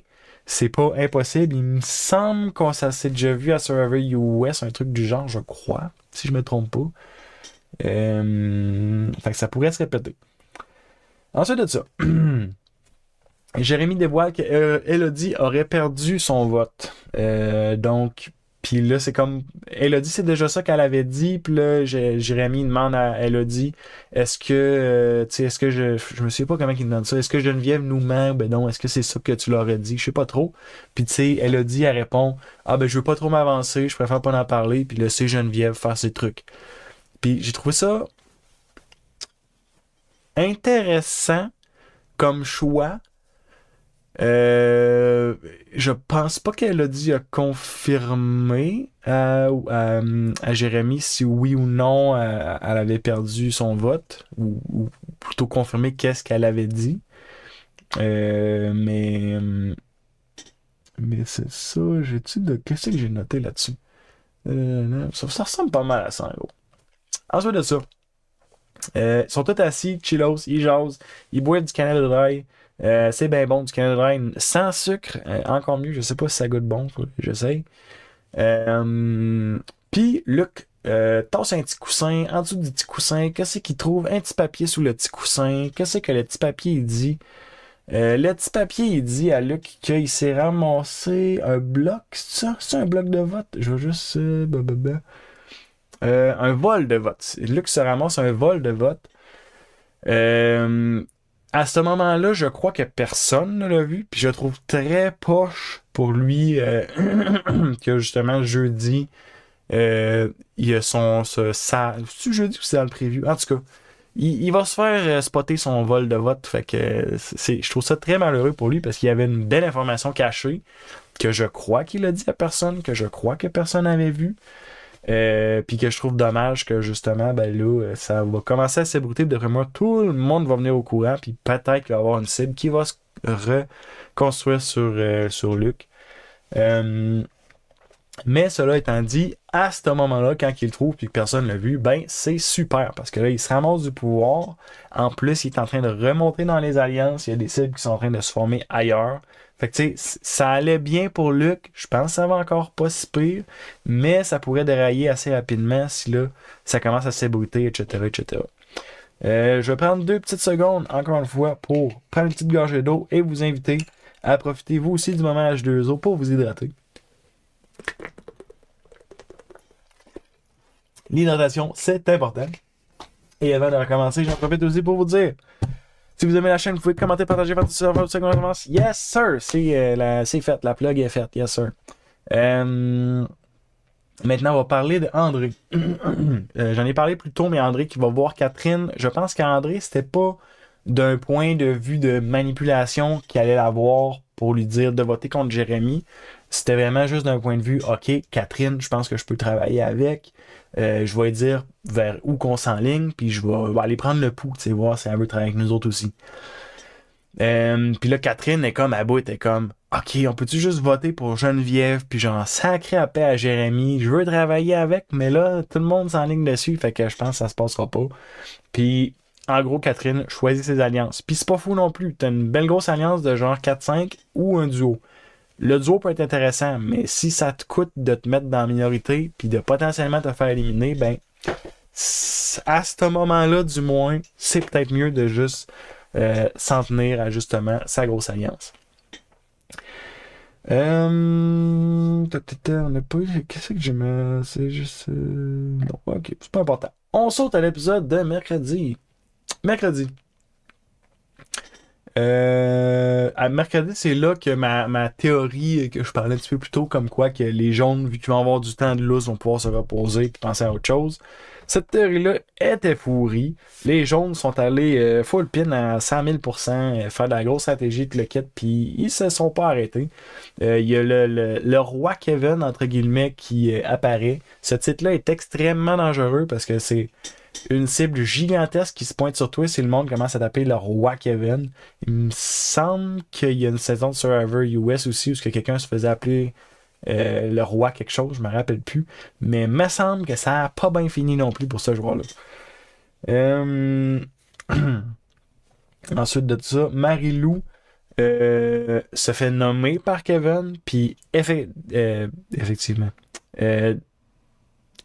C'est pas impossible. Il me semble qu'on s'est déjà vu à Survivor US, un truc du genre, je crois, si je me trompe pas. Fait que ça pourrait se répéter. Ensuite de ça, Jérémy dévoile que Elodie aurait perdu son vote. Donc, puis là, c'est comme... Elodie, c'est déjà ça qu'elle avait dit. Puis là, Jérémy demande à Elodie, est-ce que... tu sais, est-ce que je me souviens pas comment il demande ça. Est-ce que Geneviève nous ment? Ben non, est-ce que c'est ça que tu leur as dit? Je sais pas trop. Puis tu sais, Elodie, elle répond, ah ben je veux pas trop m'avancer, je préfère pas en parler. Puis laisser Geneviève faire ses trucs. Puis j'ai trouvé ça intéressant comme choix. Je pense pas qu'elle a dit à confirmer à Jérémy si oui ou non elle avait perdu son vote, ou plutôt confirmer qu'est-ce qu'elle avait dit. Euh, mais mais c'est ça, qu'est-ce que j'ai noté là-dessus? Ça ressemble pas mal à ça, en gros. Ensuite de ça, ils sont tous assis, chillos, ils jasent, ils boivent du Canada Dry. C'est bien bon du Canada Dry sans sucre, encore mieux. Je sais pas si ça goûte bon, j'essaye. Puis Luc tasse un petit coussin en dessous du petit coussin. Qu'est-ce qu'il trouve? Un petit papier sous le petit coussin. Qu'est-ce que le petit papier il dit? Le petit papier il dit à Luc qu'il s'est ramassé un bloc. C'est ça? C'est un bloc de vote? Je vais juste... un vol de vote. Luc se ramasse un vol de vote. À ce moment-là, je crois que personne ne l'a vu, puis je trouve très poche pour lui que justement jeudi, il a c'est jeudi ou c'est dans le prévu? En tout cas, il va se faire spotter son vol de vote, fait que je trouve ça très malheureux pour lui parce qu'il y avait une belle information cachée que je crois qu'il a dit à personne, que je crois que personne n'avait vu. Puis que je trouve dommage que justement, ben là, ça va commencer à s'ébruiter. D'après moi, tout le monde va venir au courant. Puis peut-être qu'il va y avoir une cible qui va se reconstruire sur Luc. Mais cela étant dit, à ce moment-là, quand il le trouve puis que personne ne l'a vu, ben c'est super. Parce que là, il se ramasse du pouvoir. En plus, il est en train de remonter dans les alliances. Il y a des cibles qui sont en train de se former ailleurs. Fait que tu sais, ça allait bien pour Luc. Je pense que ça va encore pas si pire. Mais ça pourrait dérailler assez rapidement si là, ça commence à s'ébruiter, etc., etc. Je vais prendre 2 petites secondes, encore une fois, pour prendre une petite gorgée d'eau et vous inviter à profiter vous aussi du moment H2O pour vous hydrater. L'hydratation, c'est important. Et avant de recommencer, j'en profite aussi pour vous dire, si vous aimez la chaîne, vous pouvez commenter, partager, faire tout ça, faire tout ça, qu'on commence. Yes, sir! C'est fait, la plug est faite, yes, sir. Maintenant, on va parler de André. J'en ai parlé plus tôt, mais André qui va voir Catherine. Je pense qu'André, c'était pas d'un point de vue de manipulation qu'il allait la voir pour lui dire de voter contre Jérémy. C'était vraiment juste d'un point de vue, OK, Catherine, je pense que je peux travailler avec. Je vais lui dire vers où qu'on s'enligne, puis je vais aller prendre le pouls, tu sais, voir si elle veut travailler avec nous autres aussi. Puis là, Catherine est comme à bout, elle est comme, OK, on peut-tu juste voter pour Geneviève, puis genre sacrer à paix à Jérémy, je veux travailler avec, mais là, tout le monde s'enligne dessus, fait que je pense que ça se passera pas. Puis, en gros, Catherine choisit ses alliances. Puis c'est pas fou non plus, t'as une belle grosse alliance de genre 4-5 ou un duo. Le duo peut être intéressant, mais si ça te coûte de te mettre dans la minorité puis de potentiellement te faire éliminer, ben à ce moment-là, du moins, c'est peut-être mieux de juste s'en tenir à justement sa grosse alliance. On n'a pas eu... Qu'est-ce que j'aime? C'est juste... Non, ok, c'est pas important. On saute à l'épisode de mercredi. Mercredi. À mercredi, c'est là que ma théorie que je parlais un petit peu plus tôt, comme quoi que les jaunes, vu qu'ils vont avoir du temps de lousse, vont pouvoir se reposer et penser à autre chose. Cette théorie-là était pourrie. Les jaunes sont allés full pin à 100 000%, faire de la grosse stratégie de le kit, puis ils se sont pas arrêtés. Il y a le roi Kevin, entre guillemets, qui apparaît. Ce titre-là est extrêmement dangereux parce que c'est une cible gigantesque qui se pointe sur toi si le monde commence à taper le roi Kevin. Il me semble qu'il y a une saison de Survivor US aussi où que quelqu'un se faisait appeler le roi quelque chose, je me rappelle plus. Mais il me semble que ça a pas bien fini non plus pour ce joueur-là. Ensuite de ça, Marie-Lou se fait nommer par Kevin, puis effectivement.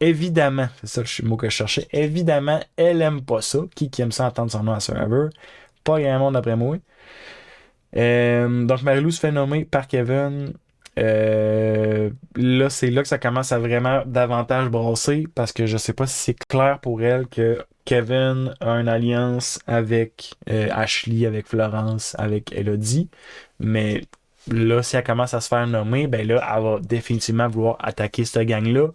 Évidemment, c'est ça le mot que je cherchais. Évidemment, elle aime pas ça. Qui aime ça entendre son nom à Survivor? Pas grand monde d'après moi. Donc, Marie-Lou se fait nommer par Kevin. Là, c'est là que ça commence à vraiment davantage brasser parce que je sais pas si c'est clair pour elle que Kevin a une alliance avec Ashley, avec Florence, avec Elodie. Mais là, si elle commence à se faire nommer, ben là, elle va définitivement vouloir attaquer cette gang-là.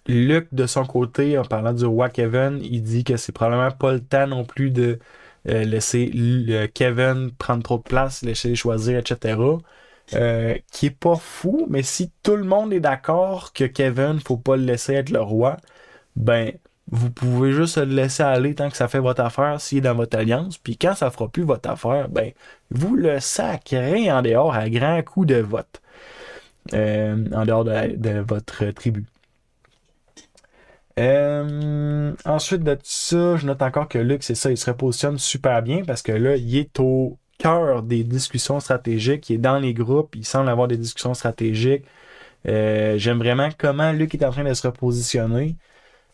Luc, de son côté, en parlant du roi Kevin, il dit que c'est probablement pas le temps non plus de laisser Kevin prendre trop de place, laisser choisir, etc. Qui est pas fou, mais si tout le monde est d'accord que Kevin, faut pas le laisser être le roi, ben, vous pouvez juste le laisser aller tant que ça fait votre affaire s'il est dans votre alliance, puis quand ça fera plus votre affaire, ben, vous le sacrez en dehors à grand coup de vote. En dehors de votre tribu. Ensuite de ça, je note encore que Luc, c'est ça, il se repositionne super bien parce que là, il est au cœur des discussions stratégiques, il est dans les groupes, il semble avoir des discussions stratégiques. J'aime vraiment comment Luc est en train de se repositionner.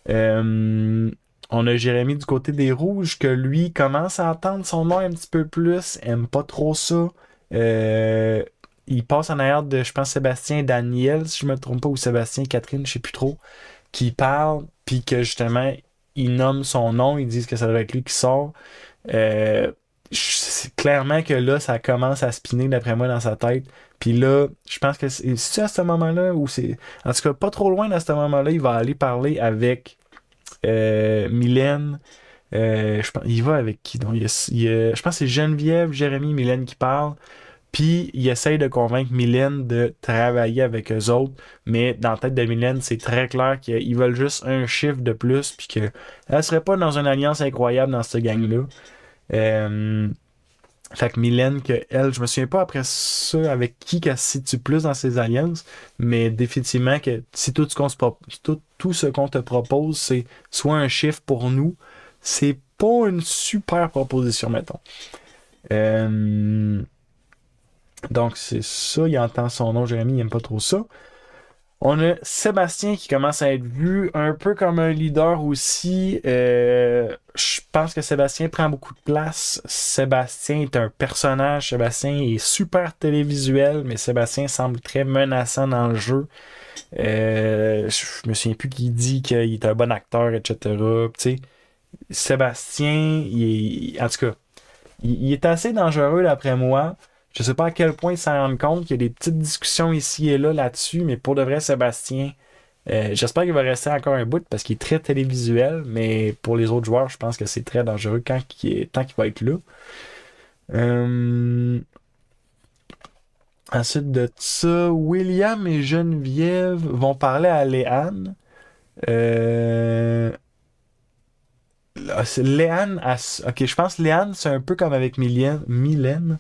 On a Jérémy du côté des rouges que lui commence à entendre son nom un petit peu plus, aime pas trop ça. Il passe en arrière de, je pense, Sébastien et Daniel, si je me trompe pas, ou Sébastien et Catherine, je sais plus trop, qui parlent, puis que justement, ils nomment son nom, ils disent que ça devrait être lui qui sort. C'est clairement que là, ça commence à spinner d'après moi dans sa tête. Puis là, je pense que c'est à ce moment-là, ou c'est. En tout cas, pas trop loin à ce moment-là, il va aller parler avec Mylène. Il va avec qui? Donc, je pense que c'est Geneviève, Jérémy, Mylène qui parlent. Puis, il essaye de convaincre Mylène de travailler avec eux autres. Mais dans la tête de Mylène, c'est très clair qu'ils veulent juste un chiffre de plus. Puis qu'elle serait pas dans une alliance incroyable dans cette gang-là. Fait que Mylène, je me souviens pas après ça avec qui qu'elle se situe plus dans ses alliances. Mais définitivement que si tout ce qu'on te propose, c'est soit un chiffre pour nous, c'est pas une super proposition, mettons. Donc, c'est ça. Il entend son nom, Jérémy, il aime pas trop ça. On a Sébastien qui commence à être vu un peu comme un leader aussi. Je pense que Sébastien prend beaucoup de place. Sébastien est un personnage. Sébastien est super télévisuel, mais Sébastien semble très menaçant dans le jeu. Je me souviens plus qui dit qu'il est un bon acteur, etc. Tu sais, Sébastien, en tout cas, il est assez dangereux d'après moi. Je sais pas à quel point ils s'en rendent compte qu'il y a des petites discussions ici et là là-dessus, mais pour de vrai, Sébastien, j'espère qu'il va rester encore un bout parce qu'il est très télévisuel, mais pour les autres joueurs, je pense que c'est très dangereux tant qu'il va être là. Ensuite de ça, William et Geneviève vont parler à Léane. Léane, ok, je pense que Léane, c'est un peu comme avec Mylène.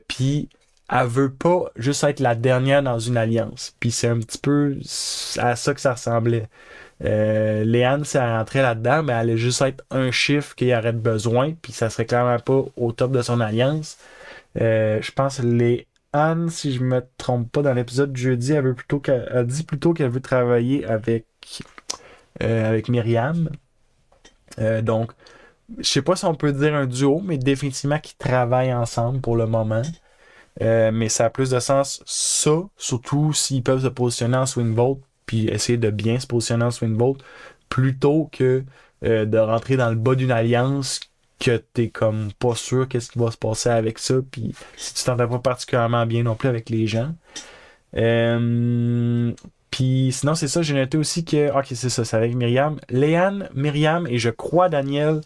Puis elle veut pas juste être la dernière dans une alliance. Puis c'est un petit peu à ça que ça ressemblait. Léane, si elle rentrait là-dedans, ben, elle allait juste être un chiffre qu'il y aurait besoin, puis ça serait clairement pas au top de son alliance. Je pense que Léane, si je me trompe pas, dans l'épisode du jeudi, elle dit plutôt qu'elle veut travailler avec Myriam. Donc, je sais pas si on peut dire un duo, mais définitivement qu'ils travaillent ensemble pour le moment. Mais ça a plus de sens, ça, surtout s'ils peuvent se positionner en swing vote, puis essayer de bien se positionner en swing vote, plutôt que de rentrer dans le bas d'une alliance que t'es comme pas sûr qu'est-ce qui va se passer avec ça, puis si tu t'entends pas particulièrement bien non plus avec les gens. Puis sinon, c'est ça, j'ai noté aussi que, ok, c'est ça, c'est avec Myriam. Léane, Myriam et je crois Daniel,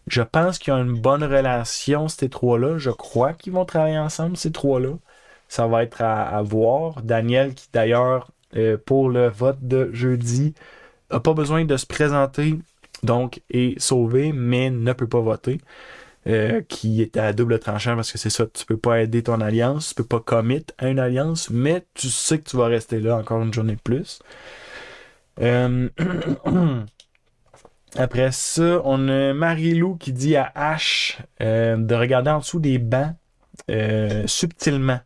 je pense qu'ils ont une bonne relation, ces trois-là. Je crois qu'ils vont travailler ensemble, ces trois-là. Ça va être à voir. Daniel, qui d'ailleurs, pour le vote de jeudi, n'a pas besoin de se présenter, donc est sauvé, mais ne peut pas voter. Qui est à double tranchant parce que c'est ça, tu peux pas aider ton alliance, tu peux pas commit à une alliance, mais tu sais que tu vas rester là encore une journée de plus. Après ça, on a Marie-Lou qui dit à Ash de regarder en dessous des bancs subtilement.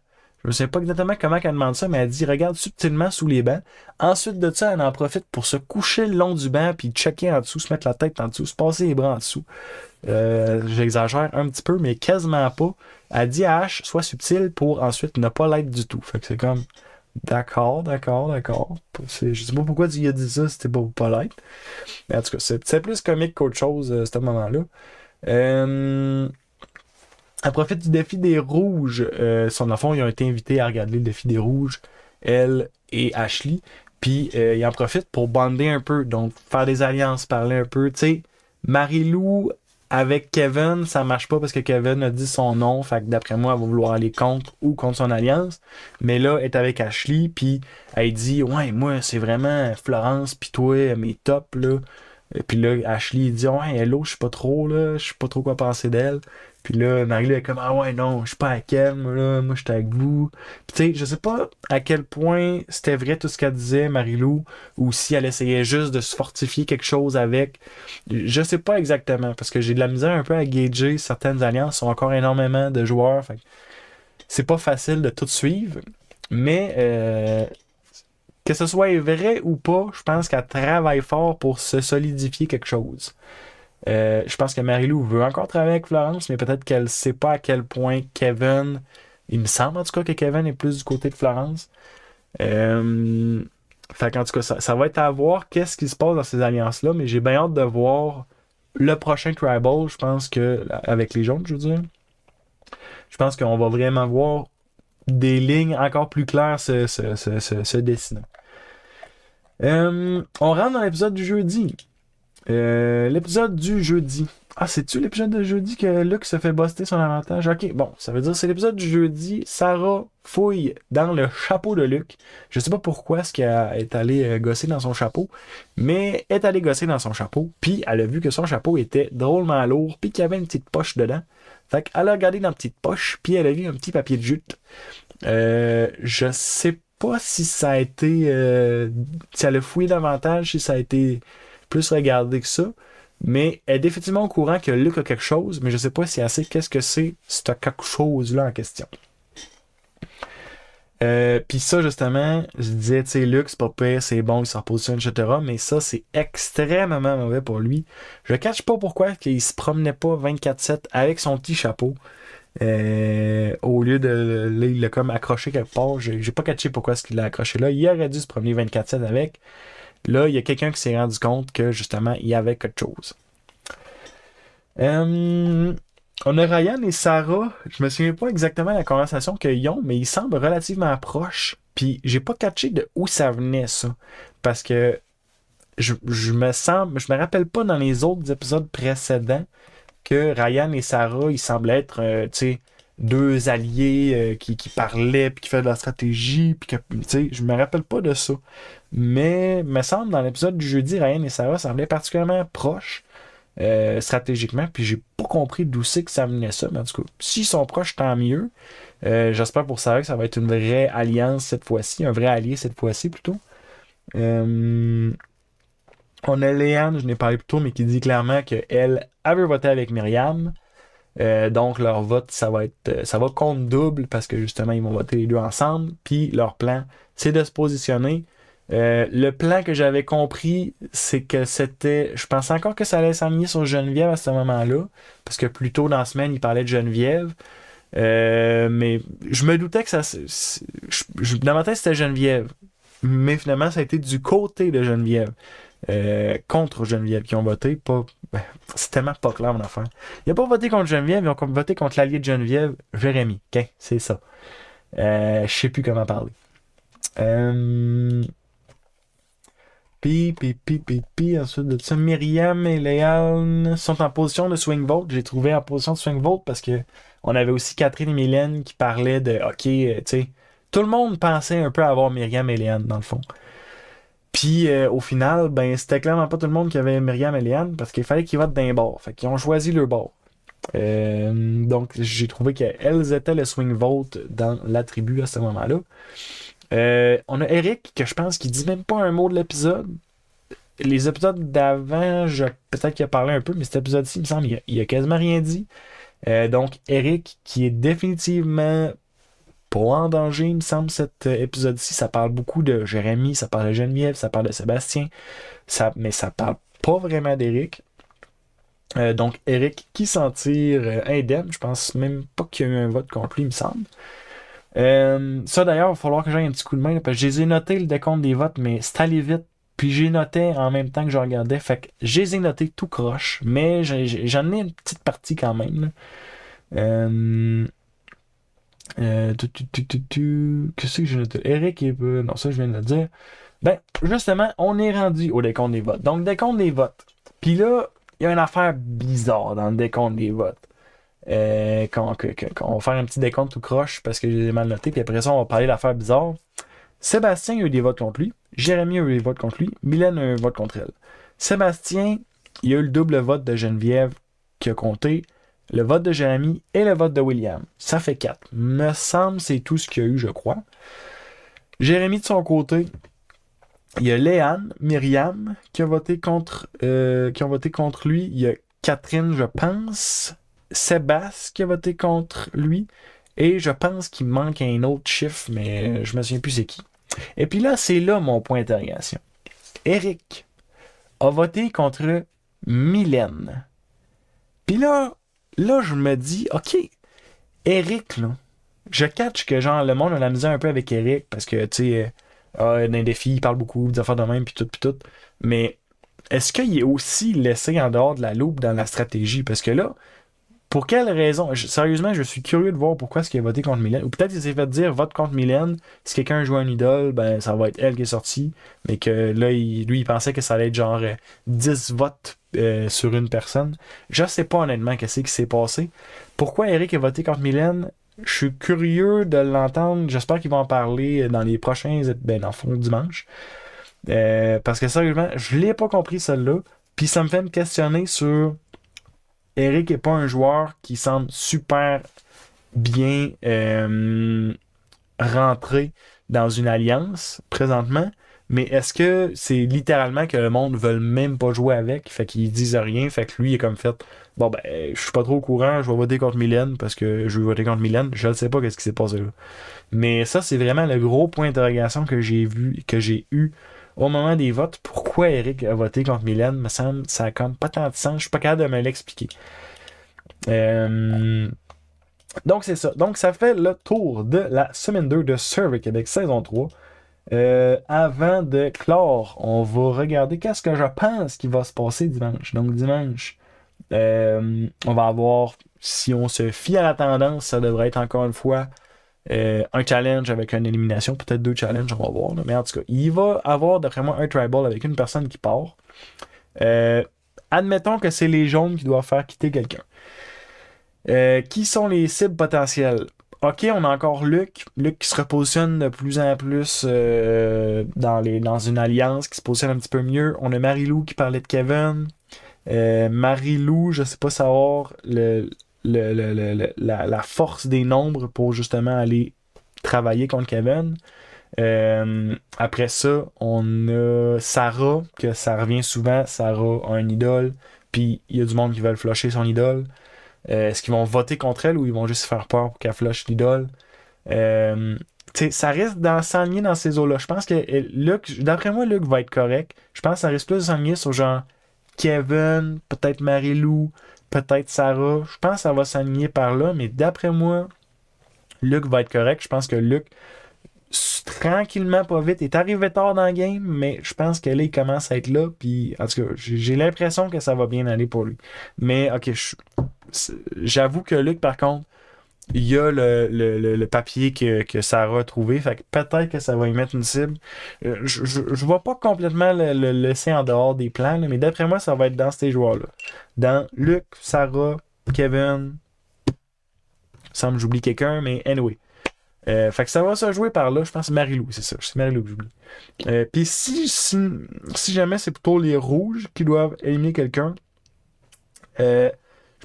Je ne sais pas exactement comment elle demande ça, mais elle dit regarde subtilement sous les bancs. Ensuite de ça, elle en profite pour se coucher le long du banc, puis checker en dessous, se mettre la tête en dessous, se passer les bras en dessous. J'exagère un petit peu, mais quasiment pas. Elle dit à Ash, sois subtil pour ensuite ne pas l'être du tout. Fait que c'est comme d'accord. Je sais pas pourquoi tu lui as dit ça, c'était pour pas l'être. Mais en tout cas, c'est plus comique qu'autre chose à ce moment-là. Elle profite du défi des rouges. Son enfant, ils ont été invités à regarder le défi des rouges, elle et Ashley. Puis ils en profitent pour bonder un peu, donc faire des alliances, parler un peu. Tu sais, Marie-Lou avec Kevin, ça marche pas parce que Kevin a dit son nom. Fait que d'après moi, elle va vouloir aller contre ou contre son alliance. Mais là, elle est avec Ashley, puis elle dit ouais, moi, c'est vraiment Florence, puis toi, mes tops, là. Et puis là, Ashley il dit ouais, hello, je sais pas trop, là, je sais pas trop quoi penser d'elle. Puis là, Marie-Lou est comme ah ouais, non, je suis pas avec elle, moi je suis avec vous. Puis tu sais, je sais pas à quel point c'était vrai tout ce qu'elle disait, Marie-Lou, ou si elle essayait juste de se fortifier quelque chose avec. Je sais pas exactement, parce que j'ai de la misère un peu à gager certaines alliances, sont encore énormément de joueurs, fait que c'est pas facile de tout suivre. Mais que ce soit vrai ou pas, je pense qu'elle travaille fort pour se solidifier quelque chose. Je pense que Marie-Lou veut encore travailler avec Florence, mais peut-être qu'elle sait pas à quel point Kevin. Il me semble en tout cas que Kevin est plus du côté de Florence. Fait qu'en tout cas, ça va être à voir qu'est-ce qui se passe dans ces alliances-là, mais j'ai bien hâte de voir le prochain Tribal, je pense que, avec les jaunes, je veux dire. Je pense qu'on va vraiment voir des lignes encore plus claires se dessiner. On rentre dans l'épisode du jeudi. L'épisode du jeudi. Ah, c'est-tu l'épisode de jeudi que Luke se fait buster son avantage? Ok, bon, ça veut dire que c'est l'épisode du jeudi. Sarah fouille dans le chapeau de Luke. Je sais pas pourquoi est-ce qu'elle est allée gosser dans son chapeau, mais elle est allée gosser dans son chapeau, puis elle a vu que son chapeau était drôlement lourd, puis qu'il y avait une petite poche dedans. Fait qu'elle a regardé dans la petite poche, puis elle a vu un petit papier de jute. Je sais pas si ça a été... si elle a fouillé davantage, si ça a été plus regardé que ça. Mais elle est définitivement au courant que Luke a quelque chose, mais je sais pas si elle sait qu'est-ce que c'est ce quelque chose-là en question. Puis ça, justement, je disais, tu sais, Luke, c'est pas pire, c'est bon, il se repositionne, etc. Mais ça, c'est extrêmement mauvais pour lui. Je ne cache pas pourquoi il se promenait pas 24/7 avec son petit chapeau. Au lieu de... Là, il l'a comme accroché quelque part. J'ai pas catché pourquoi est-ce qu'il l'a accroché là. Il aurait dû se promener 24/7 avec. Là, il y a quelqu'un qui s'est rendu compte que, justement, il y avait quelque chose. On a Ryan et Sarah. Je me souviens pas exactement de la conversation qu'ils ont, mais ils semblent relativement proches. Puis, j'ai pas catché de où ça venait, ça. Parce que je me rappelle pas dans les autres épisodes précédents que Ryan et Sarah, ils semblaient être, tu sais, deux alliés qui parlaient, puis qui faisaient de la stratégie, puis que, tu sais, je me rappelle pas de ça. Mais, il me semble, dans l'épisode du jeudi, Ryan et Sarah semblaient particulièrement proches stratégiquement, puis j'ai pas compris d'où c'est que ça venait ça, mais en tout cas, s'ils sont proches, tant mieux. J'espère pour Sarah que ça va être une vraie alliance cette fois-ci, un vrai allié cette fois-ci plutôt. On a Léane, je n'ai parlé plus tôt, mais qui dit clairement qu'elle veut voter avec Myriam. Donc leur vote, ça va contre double parce que justement ils vont voter les deux ensemble. Puis leur plan, c'est de se positionner. Le plan que j'avais compris, c'est que c'était. Je pensais encore que ça allait s'aligner sur Geneviève à ce moment-là. Parce que plus tôt dans la semaine, il parlait de Geneviève. Mais je me doutais que ça. Dans ma tête, c'était Geneviève. Mais finalement, ça a été du côté de Geneviève. contre Geneviève qui ont voté. C'est tellement pas clair, mon affaire. Il n'a pas voté contre Geneviève, ils ont voté contre l'allié de Geneviève, Jérémy. OK, c'est ça. Je sais plus comment parler. Ensuite de ça, Myriam et Léane sont en position de swing vote. J'ai trouvé en position de swing vote parce que on avait aussi Catherine et Mylène qui parlaient de OK, tu sais, tout le monde pensait un peu avoir Myriam et Léane dans le fond. Puis au final, ben c'était clairement pas tout le monde qui avait Myriam et Léane parce qu'il fallait qu'ils votent d'un bord. Fait qu'ils ont choisi leur bord. Donc j'ai trouvé qu'elles étaient le swing vote dans la tribu à ce moment-là. On a Eric, que je pense qu'il dit même pas un mot de l'épisode. Les épisodes d'avant, peut-être qu'il a parlé un peu, mais cet épisode-ci, il me semble, il a quasiment rien dit. Donc, Eric, qui est définitivement pas en danger, il me semble, cet épisode-ci. Ça parle beaucoup de Jérémy, ça parle de Geneviève, ça parle de Sébastien, mais ça parle pas vraiment d'Eric. Donc, Eric qui s'en tire indemne. Je pense même pas qu'il y a eu un vote contre lui, il me semble. Ça d'ailleurs, il va falloir que j'aille un petit coup de main, parce que j'ai noté le décompte des votes, mais c'est allé vite. Puis j'ai noté en même temps que je regardais. Fait que j'ai noté tout croche, mais j'en ai une petite partie quand même. Qu'est-ce que j'ai noté? Eric est peu. Non, ça je viens de le dire. Ben, justement, on est rendu au décompte des votes. Donc, décompte des votes. Puis là, il y a une affaire bizarre dans le décompte des votes. On va faire un petit décompte tout croche parce que j'ai mal noté, puis après ça, on va parler de l'affaire bizarre. Sébastien a eu des votes contre lui, Jérémy a eu des votes contre lui, Mylène a eu un vote contre elle. Sébastien, il y a eu le double vote de Geneviève qui a compté, le vote de Jérémy et le vote de William. Ça fait 4. Me semble c'est tout ce qu'il y a eu, je crois. Jérémy, de son côté, il y a Léane, Myriam qui ont voté contre lui. Il y a Catherine, je pense. Sébastien qui a voté contre lui. Et je pense qu'il manque un autre chiffre, mais je me souviens plus c'est qui. Et puis là, c'est là mon point d'interrogation. Eric a voté contre Mylène. Puis là, je me dis, OK, Eric, là, je catch que genre le monde a la misère un peu avec Eric parce que, tu sais, dans les défis, il parle beaucoup, des affaires de même, puis tout. Mais est-ce qu'il est aussi laissé en dehors de la loupe dans la stratégie? Parce que là, pour quelle raison? Sérieusement, je suis curieux de voir pourquoi est-ce qu'il a voté contre Mylène. Ou peut-être qu'il s'est fait dire vote contre Mylène. Si quelqu'un joue un idole, ben ça va être elle qui est sortie. Mais que là, il pensait que ça allait être genre 10 votes sur une personne. Je sais pas honnêtement qu'est-ce qui s'est passé. Pourquoi Eric a voté contre Mylène? Je suis curieux de l'entendre. J'espère qu'ils vont en parler dans les prochains, dans le fond, dimanche. Parce que sérieusement, je l'ai pas compris celle-là. Puis ça me fait me questionner sur... Eric n'est pas un joueur qui semble super bien rentré dans une alliance présentement, mais est-ce que c'est littéralement que le monde ne veut même pas jouer avec, fait qu'ils disent rien, fait que lui il est comme fait, bon ben je suis pas trop au courant, je vais voter contre Mylène parce que je veux voter contre Mylène, je ne sais pas qu'est-ce qui s'est passé là. Mais ça c'est vraiment le gros point d'interrogation que j'ai eu au moment des votes. Pourquoi Eric a voté contre Mylène, me semble, ça a comme pas tant de sens. Je suis pas capable de me l'expliquer. Donc c'est ça. Donc ça fait le tour de la semaine 2 de Survey Québec saison 3. Avant de clore, on va regarder qu'est-ce que je pense qui va se passer dimanche. Donc dimanche, on va avoir, si on se fie à la tendance, ça devrait être encore une fois un challenge avec une élimination, peut-être 2 challenges, on va voir. Là. Mais en tout cas, il va avoir d'après moi un tribal avec une personne qui part. Admettons que c'est les jaunes qui doivent faire quitter quelqu'un. Qui sont les cibles potentielles? Ok, on a encore Luc. Luc qui se repositionne de plus en plus dans une alliance, qui se positionne un petit peu mieux. On a Marie-Lou qui parlait de Kevin. Marie-Lou, je sais pas savoir la force des nombres pour justement aller travailler contre Kevin. Après ça, on a Sarah, que ça revient souvent. Sarah a un idole, puis il y a du monde qui veulent flusher son idole. Est-ce qu'ils vont voter contre elle ou ils vont juste faire peur pour qu'elle flush l'idole? Ça risque d'en s'enligner dans ces eaux-là. Je pense que Luc, d'après moi, Luc va être correct. Je pense que ça risque plus de s'enligner sur genre Kevin, peut-être Marie-Lou, peut-être Sarah. Je pense que ça va s'aligner par là, mais d'après moi, Luc va être correct. Je pense que Luc tranquillement, pas vite, est arrivé tard dans le game, mais je pense que là, il commence à être là, puis en tout cas, j'ai l'impression que ça va bien aller pour lui. Mais, ok, j'avoue que Luc, par contre, il y a le papier que Sarah a trouvé, fait que peut-être que ça va y mettre une cible. Je vais pas complètement le laisser en dehors des plans, là, mais d'après moi, ça va être dans ces joueurs-là. Dans Luc, Sarah, Kevin, il semble que j'oublie quelqu'un, mais anyway. Fait que ça va se jouer par là, je pense que Marie-Lou, c'est ça, c'est Marie-Lou que j'oublie. Puis si jamais c'est plutôt les rouges qui doivent éliminer quelqu'un, je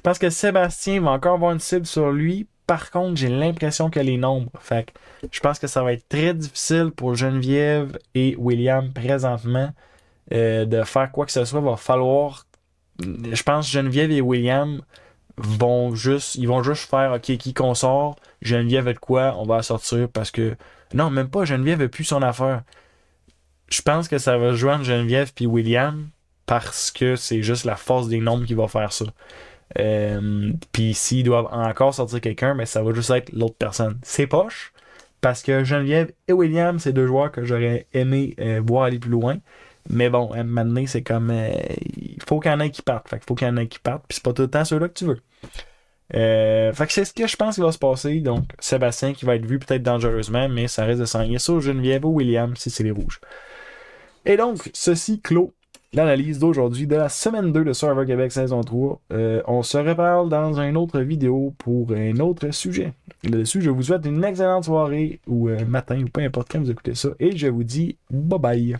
pense que Sébastien va encore avoir une cible sur lui. Par contre, j'ai l'impression que les nombres. Fait que je pense que ça va être très difficile pour Geneviève et William présentement de faire quoi que ce soit. Il va falloir. Je pense que Geneviève et William ils vont juste faire OK, qui qu'on sort, Geneviève a de quoi, on va la sortir parce que. Non, même pas, Geneviève a plus son affaire. Je pense que ça va jouer entre Geneviève et William parce que c'est juste la force des nombres qui va faire ça. Puis s'ils doivent encore sortir quelqu'un, mais ça va juste être l'autre personne. C'est poche, parce que Geneviève et William, c'est deux joueurs que j'aurais aimé voir aller plus loin. Mais bon, maintenant, c'est comme. Il faut qu'il y en ait qui partent. Fait qu'il faut qu'il y en ait qui partent, puis c'est pas tout le temps ceux-là que tu veux. Fait que c'est ce que je pense qu'il va se passer. Donc, Sébastien qui va être vu peut-être dangereusement, mais ça reste de s'enligner sur Geneviève ou William si c'est les rouges. Et donc, ceci clôt l'analyse d'aujourd'hui de la semaine 2 de Survivor Québec saison 3. On se reparle dans une autre vidéo pour un autre sujet. Là-dessus, je vous souhaite une excellente soirée ou matin ou peu importe quand vous écoutez ça. Et je vous dis bye bye.